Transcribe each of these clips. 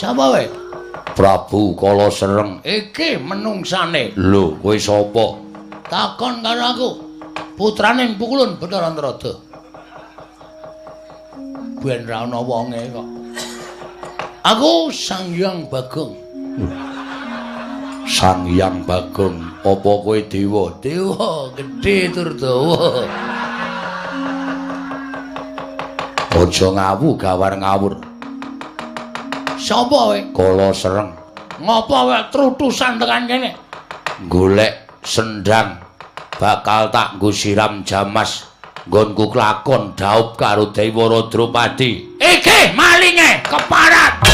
Sapa wae? Prabu Kala Sereng. Iki menungsane. Lho, kowe sapa? Takon karo aku. Putraning Pukulun Bathara Antarada. Ben ra ana wonge kok. Aku Sang Hyang Bagong. Sang Hyang Bagong, apa kowe dewa? Dewa gedhe tur dawa. Aja ngawu gawar ngawur. Sapa wae? Kala Sereng. Ngapa wae trutusan tekan kene? Golek sendang bakal tak nggo siram jamas nggonku klakon dhaup karo Dewara Drupadi. Iki malinge keparat.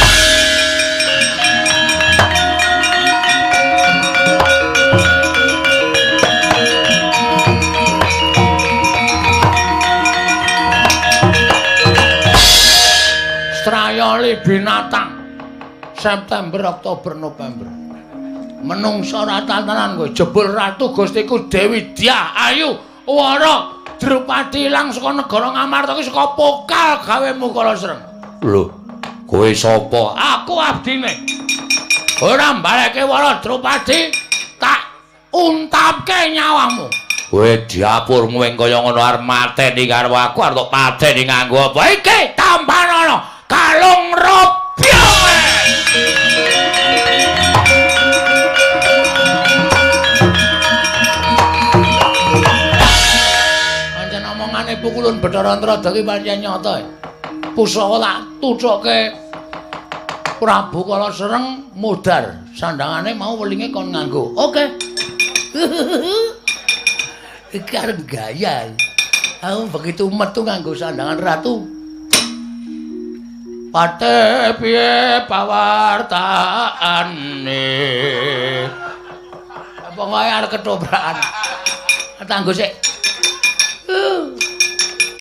Strayali binatang. September, Oktober, November. Menungsa ratatanan kowe jebul ratu Gustiku Dewi Dia Ayu Wara Drupadi ilang saka negara Ngamarta ki saka pokal gawemu Kala Sereng. Lho, kowe sapa? Aku abdine. Ora mbaleke Wara Drupadi tak untapke nyawamu. Kowe diapurmu ing kaya ngono arep mateni karo aku arep pateni nganggo apa? Iki tambanana kalung robyo. Pancen omongane Pukulun Bathara Antarada ki pancen nyata. Pusaka tak tucoke Prabu Kala Sereng mudhar. Sandangane mau welinge kon nganggo. Oke. Iki arep gaya. Aku begitu metu nganggo sandangan ratu. Pate piye pawartane? Apa kaya arep ketobrakan? Tanggo sik.